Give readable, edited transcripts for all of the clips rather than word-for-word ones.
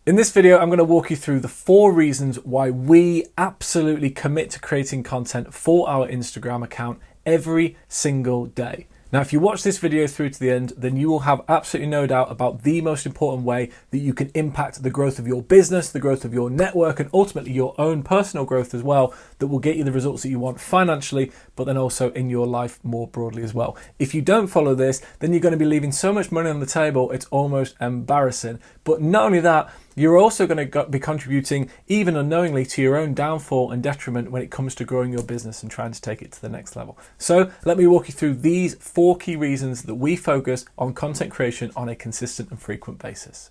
In this video, I'm going to walk you through the 4 reasons why we absolutely commit to creating content for our Instagram account every single day. Now, if you watch this video through to the end, then you will have absolutely no doubt about the most important way that you can impact the growth of your business, the growth of your network, and ultimately your own personal growth as well, that will get you the results that you want financially, but then also in your life more broadly as well. If you don't follow this, then you're going to be leaving so much money on the table, it's almost embarrassing. But not only that, you're also going to be contributing, even unknowingly, to your own downfall and detriment when it comes to growing your business and trying to take it to the next level. So let me walk you through these 4 key reasons that we focus on content creation on a consistent and frequent basis.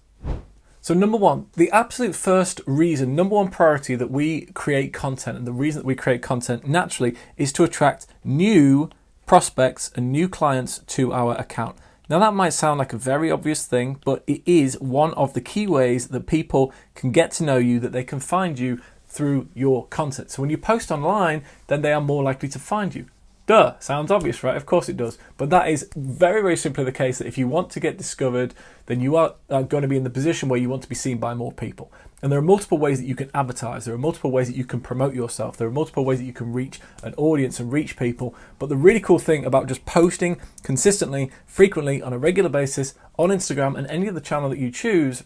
So number 1, the absolute first reason, number 1 priority that we create content, and the reason that we create content naturally, is to attract new prospects and new clients to our account. Now that might sound like a very obvious thing, but it is one of the key ways that people can get to know you, that they can find you through your content. So when you post online, then they are more likely to find you. Duh, sounds obvious, right? Of course it does. But that is very, very simply the case, that if you want to get discovered, then you are going to be in the position where you want to be seen by more people. And there are multiple ways that you can advertise. There are multiple ways that you can promote yourself. There are multiple ways that you can reach an audience and reach people. But the really cool thing about just posting consistently, frequently, on a regular basis on Instagram and any other channel that you choose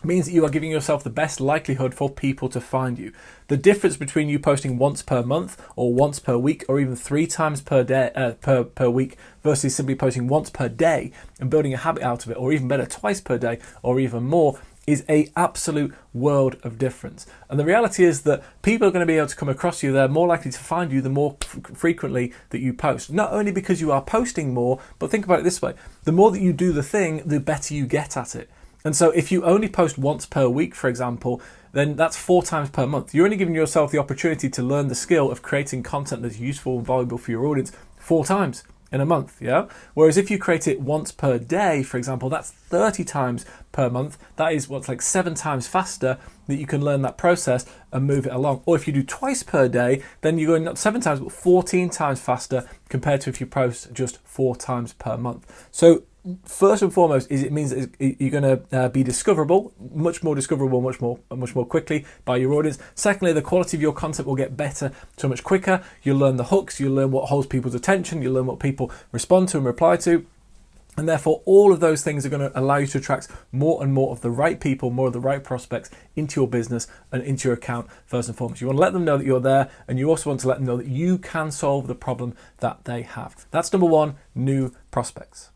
means that you are giving yourself the best likelihood for people to find you. The difference between you posting once per month or once per week or even 3 times per day per week versus simply posting once per day and building a habit out of it, or even better, twice per day or even more, is a absolute world of difference. And the reality is that people are going to be able to come across you. They're more likely to find you the more frequently that you post. Not only because you are posting more, but think about it this way. The more that you do the thing, the better you get at it. And so if you only post once per week, for example, then that's 4 times per month. You're only giving yourself the opportunity to learn the skill of creating content that's useful and valuable for your audience 4 times in a month, yeah? Whereas if you create it once per day, for example, that's 30 times per month. That is what's like 7 times faster that you can learn that process and move it along. Or if you do twice per day, then you're going not 7 times, but 14 times faster compared to if you post just 4 times per month. So first and foremost, it means that you're going to be discoverable, much more discoverable, much more quickly by your audience. Secondly, the quality of your content will get better so much quicker. You'll learn the hooks, you'll learn what holds people's attention, you'll learn what people respond to and reply to. And therefore, all of those things are going to allow you to attract more and more of the right people, more of the right prospects into your business and into your account first and foremost. You want to let them know that you're there, and you also want to let them know that you can solve the problem that they have. That's number 1, new prospects.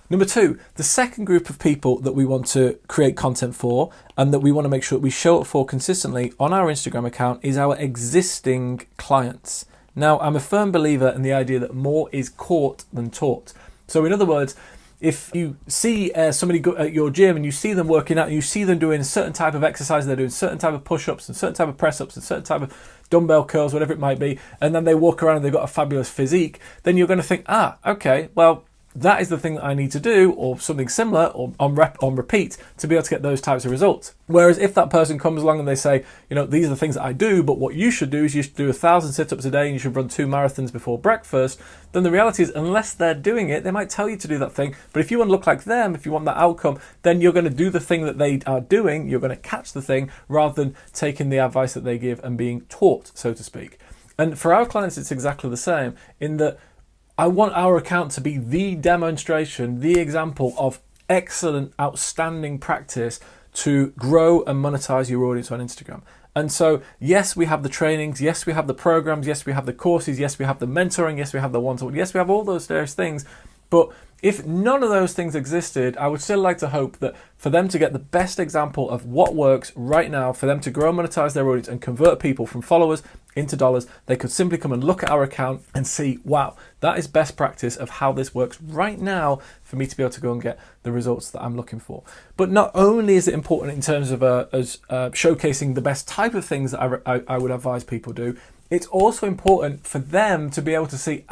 Number 2, the second group of people that we want to create content for and that we want to make sure that we show up for consistently on our Instagram account is our existing clients. Now, I'm a firm believer in the idea that more is caught than taught. So in other words, if you see somebody go at your gym and you see them working out and you see them doing a certain type of exercise, they're doing certain type of push-ups and certain type of press-ups and certain type of dumbbell curls, whatever it might be, and then they walk around and they've got a fabulous physique, then you're going to think, okay, well, that is the thing that I need to do, or something similar, or on repeat, to be able to get those types of results. Whereas if that person comes along and they say, these are the things that I do, but what you should do is you should do 1,000 sit-ups a day and you should run 2 marathons before breakfast, then the reality is, unless they're doing it, they might tell you to do that thing. But if you want to look like them, if you want that outcome, then you're going to do the thing that they are doing. You're going to catch the thing rather than taking the advice that they give and being taught, so to speak. And for our clients, it's exactly the same, in that I want our account to be the demonstration, the example of excellent, outstanding practice to grow and monetize your audience on Instagram. And so, yes, we have the trainings, yes, we have the programs, yes, we have the courses, yes, we have the mentoring, yes, we have the one-to-one, yes, we have all those various things. But if none of those things existed, I would still like to hope that for them to get the best example of what works right now, for them to grow and monetize their audience and convert people from followers into dollars, they could simply come and look at our account and see, wow, that is best practice of how this works right now for me to be able to go and get the results that I'm looking for. But not only is it important in terms of showcasing the best type of things that I would advise people do, it's also important for them to be able to see,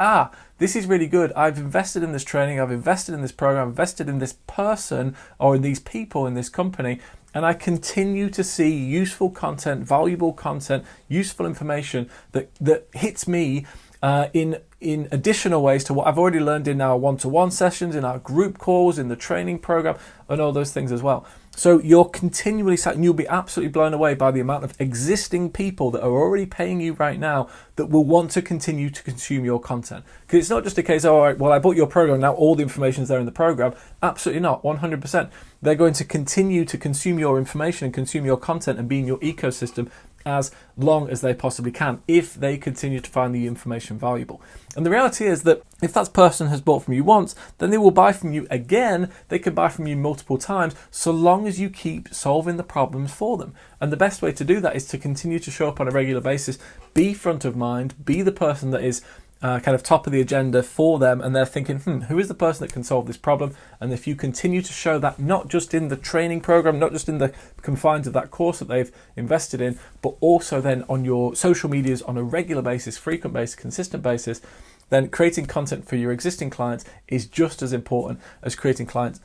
this is really good. I've invested in this training, I've invested in this program, I've invested in this person or in these people in this company, and I continue to see useful content, valuable content, useful information that hits me in additional ways to what I've already learned in our one-to-one sessions, in our group calls, in the training program, and all those things as well. So you're continually sat, and you'll be absolutely blown away by the amount of existing people that are already paying you right now that will want to continue to consume your content. Because it's not just a case of, all right, well, I bought your program, now all the information's there in the program. Absolutely not, 100%. They're going to continue to consume your information and consume your content and be in your ecosystem as long as they possibly can, if they continue to find the information valuable. And the reality is that if that person has bought from you once, then they will buy from you again. They can buy from you multiple times, so long as you keep solving the problems for them. And the best way to do that is to continue to show up on a regular basis, be front of mind, be the person that is kind of top of the agenda for them, and they're thinking, who is the person that can solve this problem? And if you continue to show that, not just in the training program, not just in the confines of that course that they've invested in, but also then on your social medias on a regular basis, frequent basis, consistent basis, then creating content for your existing clients is just as important as creating content,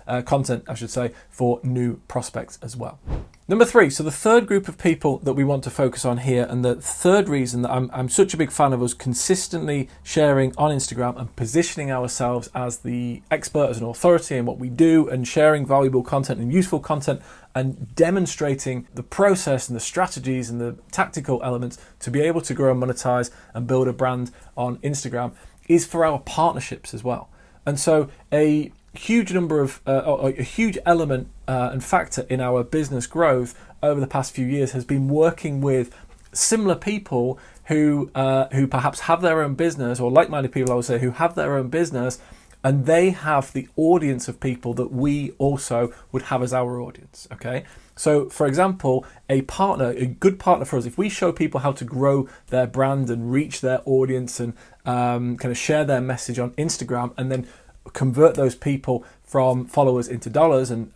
for new prospects as well. Number 3, so the third group of people that we want to focus on here, and the third reason that I'm such a big fan of us consistently sharing on Instagram and positioning ourselves as the expert, as an authority in what we do, and sharing valuable content and useful content and demonstrating the process and the strategies and the tactical elements to be able to grow and monetize and build a brand on Instagram, is for our partnerships as well. And so a huge number of a huge element and factor in our business growth over the past few years has been working with similar people who perhaps have their own business, or like-minded people, I would say, who have their own business, and they have the audience of people that we also would have as our audience. Okay, so for example, a good partner for us, if we show people how to grow their brand and reach their audience and kind of share their message on Instagram, and then convert those people from followers into dollars and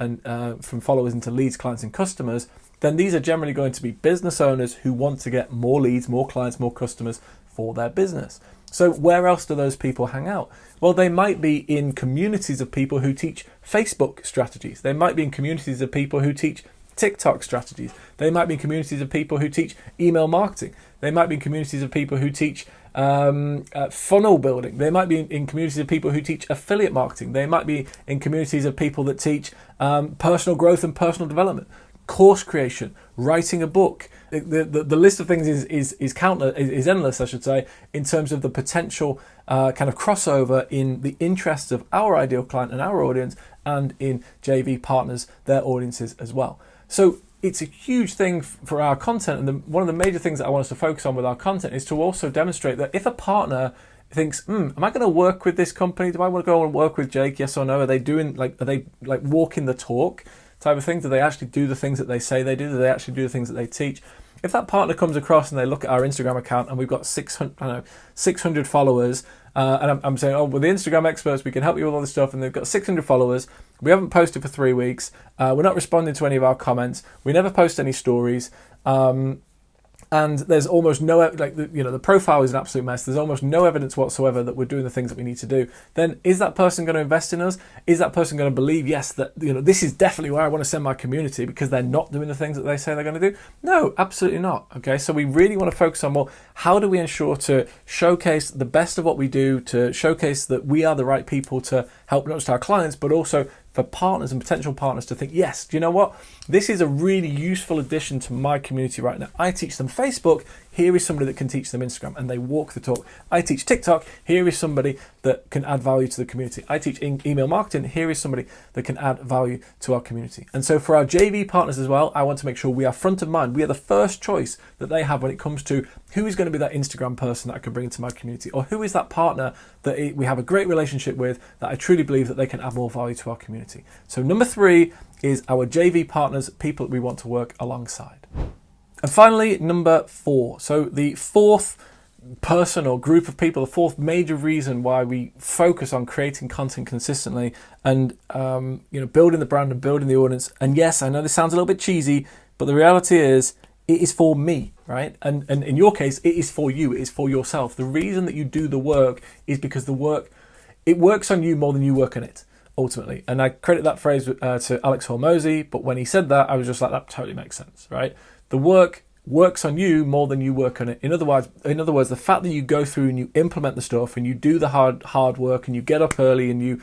from followers into leads, clients, and customers, then these are generally going to be business owners who want to get more leads, more clients, more customers for their business. So where else do those people hang out? Well, they might be in communities of people who teach Facebook strategies. They might be in communities of people who teach TikTok strategies. They might be in communities of people who teach email marketing. They might be in communities of people who teach funnel building. They might be in communities of people who teach affiliate marketing. They might be in communities of people that teach personal growth and personal development, course creation, writing a book. The list of things is endless, I should say, in terms of the potential kind of crossover in the interests of our ideal client and our audience, and in JV partners, their audiences as well. So it's a huge thing for our content, and one of the major things that I want us to focus on with our content is to also demonstrate that if a partner thinks, am I going to work with this company? Do I want to go and work with Jake? Yes or no? Are they walking the talk type of thing? Do they actually do the things that they say they do? Do they actually do the things that they teach? If that partner comes across and they look at our Instagram account and we've got 600 followers, and I'm saying, we're the Instagram experts, we can help you with all this stuff, and they've got 600 followers, we haven't posted for 3 weeks, we're not responding to any of our comments, we never post any stories, and there's almost no, the profile is an absolute mess, there's almost no evidence whatsoever that we're doing the things that we need to do, then is that person going to invest in us? Is that person going to believe, yes, that this is definitely where I want to send my community, because they're not doing the things that they say they're going to do? No, absolutely not. Okay, so we really want to focus on, well, how do we ensure to showcase the best of what we do, to showcase that we are the right people to help not just our clients, but also for partners and potential partners to think, yes, do you know what? This is a really useful addition to my community right now. I teach them Facebook, here is somebody that can teach them Instagram, and they walk the talk. I teach TikTok, here is somebody that can add value to the community. I teach email marketing, here is somebody that can add value to our community. And so for our JV partners as well, I want to make sure we are front of mind. We are the first choice that they have when it comes to who is going to be that Instagram person that I can bring into my community, or who is that partner that we have a great relationship with that I truly believe that they can add more value to our community. So number 3 is our JV partners, people that we want to work alongside. And finally, number 4. So the fourth person or group of people, the fourth major reason why we focus on creating content consistently and building the brand and building the audience. And yes, I know this sounds a little bit cheesy, but the reality is it is for me, right? And in your case, it is for you. It is for yourself. The reason that you do the work is because it works on you more than you work on it, ultimately. And I credit that phrase to Alex Hormozy, but when he said that, I was just like, that totally makes sense, right? The work works on you more than you work on it. In other words, the fact that you go through and you implement the stuff and you do the hard work and you get up early and you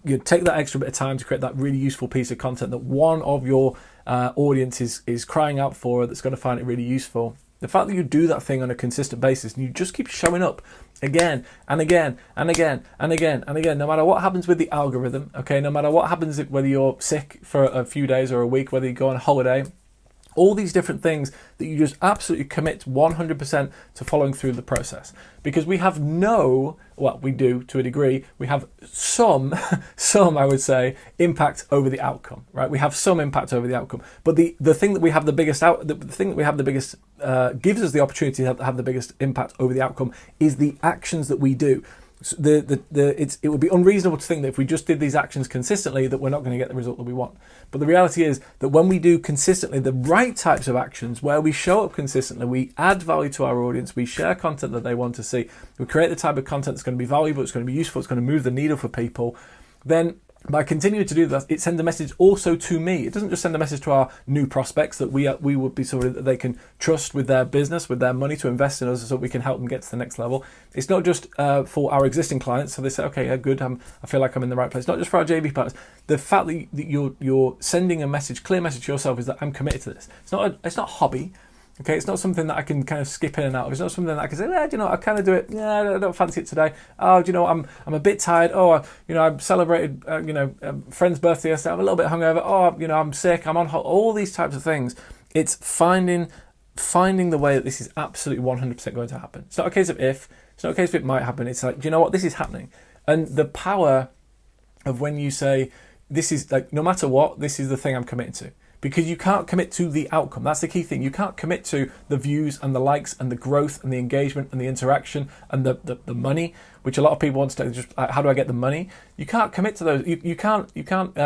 you take that extra bit of time to create that really useful piece of content that one of your audience is crying out for, that's going to find it really useful. The fact that you do that thing on a consistent basis and you just keep showing up again and again and again and again and again, no matter what happens with the algorithm, okay, no matter what happens, whether you're sick for a few days or a week, whether you go on holiday, all these different things that you just absolutely commit 100% to following through the process. Because we have we do to a degree, we have some I would say, impact over the outcome, right? We have some impact over the outcome. But the thing that we have the biggest gives us the opportunity to have the biggest impact over the outcome is the actions that we do. So it would be unreasonable to think that if we just did these actions consistently that we're not going to get the result that we want. But the reality is that when we do consistently the right types of actions, where we show up consistently, we add value to our audience, we share content that they want to see, we create the type of content that's going to be valuable, it's going to be useful, it's going to move the needle for people, then by continuing to do that, it sends a message also to me. It doesn't just send a message to our new prospects that we would be somebody that they can trust with their business, with their money, to invest in us so we can help them get to the next level. It's not just for our existing clients, so they say, okay, yeah, good, I feel like I'm in the right place. Not just for our JV partners. The fact that you're sending a message, clear message to yourself, is that I'm committed to this. It's not a hobby. Okay, it's not something that I can kind of skip in and out of. It's not something that I can say, do you know, I kind of do it. Yeah, I don't fancy it today. Oh, do you know, I'm a bit tired. Oh, I celebrated, a friend's birthday yesterday. I'm a little bit hungover. Oh, I'm sick. I'm on all these types of things. It's finding the way that this is absolutely 100% going to happen. It's not a case of if. It's not a case of it might happen. It's like, do you know what? This is happening. And the power of when you say, this is like, no matter what, this is the thing I'm committing to. Because you can't commit to the outcome. That's the key thing. You can't commit to the views and the likes and the growth and the engagement and the interaction and the money, which a lot of people want to just, how do I get the money? You can't commit to those. You can't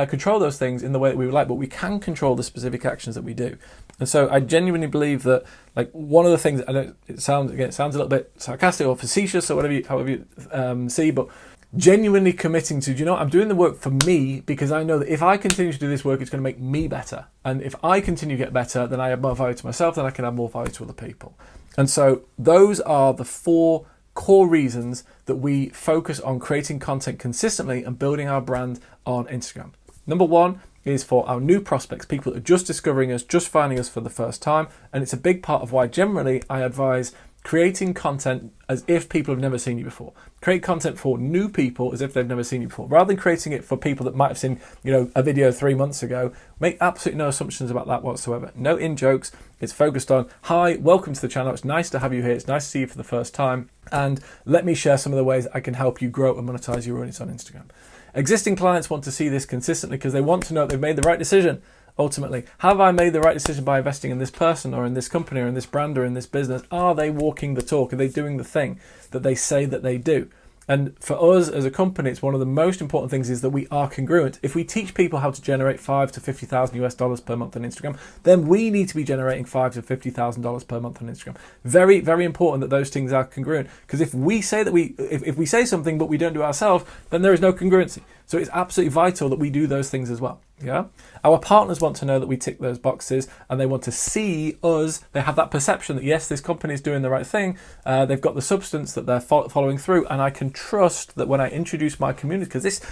control those things in the way that we would like, but we can control the specific actions that we do. And so I genuinely believe that, like, one of the things, I know it sounds a little bit sarcastic or facetious or however you see, but genuinely committing to, I'm doing the work for me because I know that if I continue to do this work, it's going to make me better. And if I continue to get better, then I add more value to myself, then I can add more value to other people. And so those are the 4 core reasons that we focus on creating content consistently and building our brand on Instagram. Number 1 is for our new prospects, people that are just discovering us, just finding us for the first time. And it's a big part of why generally I advise creating content as if people have never seen you before. Create content for new people as if they've never seen you before. Rather than creating it for people that might have seen, a video 3 months ago, make absolutely no assumptions about that whatsoever. No in-jokes. It's focused on, hi, welcome to the channel. It's nice to have you here. It's nice to see you for the first time. And let me share some of the ways I can help you grow and monetize your audience on Instagram. Existing clients want to see this consistently because they want to know they've made the right decision. Ultimately, have I made the right decision by investing in this person or in this company or in this brand or in this business? Are they walking the talk? Are they doing the thing that they say that they do? And for us as a company, it's one of the most important things is that we are congruent. If we teach people how to generate $5,000 to $50,000 per month on Instagram, then we need to be generating $5,000 to $50,000 per month on Instagram. Very, very important that those things are congruent. Because if we say that if we say something but we don't do it ourselves, then there is no congruency. So it's absolutely vital that we do those things as well. Yeah, our partners want to know that we tick those boxes, and they want to see us. They have that perception that yes, this company is doing the right thing. They've got the substance that they're following through, and I can trust that when I introduce my community, because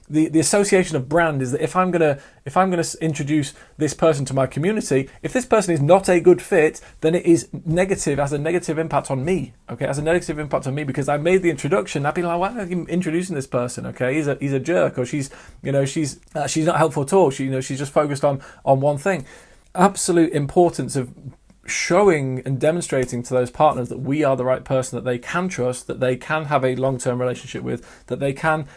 the association of brand is that if I'm gonna introduce this person to my community, if this person is not a good fit, then it is negative, has a negative impact on me. Okay, has a negative impact on me because I made the introduction. I'd be like, why are you introducing this person? Okay, he's a jerk, or she's not helpful at all. She's just focused on one thing. Absolute importance of showing and demonstrating to those partners that we are the right person that they can trust, that they can have a long-term relationship with, that they can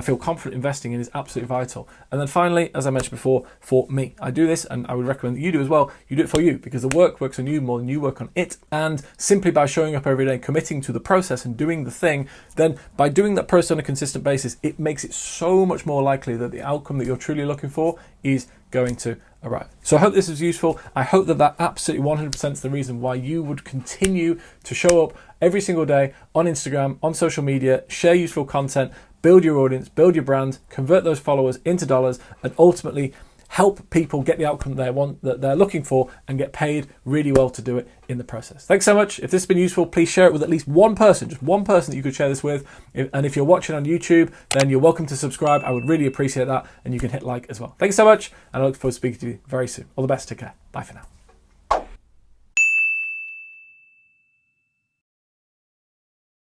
feel confident investing in is absolutely vital. And then finally, as I mentioned before, for me, I do this, and I would recommend that you do as well. You do it for you because the work works on you more than you work on it. And simply by showing up every day, committing to the process and doing the thing, then by doing that process on a consistent basis, it makes it so much more likely that the outcome that you're truly looking for is going to arrive. So I hope this is useful. I hope that absolutely 100% is the reason why you would continue to show up every single day on Instagram, on social media, share useful content, build your audience, build your brand, convert those followers into dollars, and ultimately help people get the outcome that they're looking for, and get paid really well to do it in the process. Thanks so much. If this has been useful, please share it with at least one person, just one person that you could share this with. And if you're watching on YouTube, then you're welcome to subscribe. I would really appreciate that. And you can hit like as well. Thanks so much. And I look forward to speaking to you very soon. All the best. Take care. Bye for now.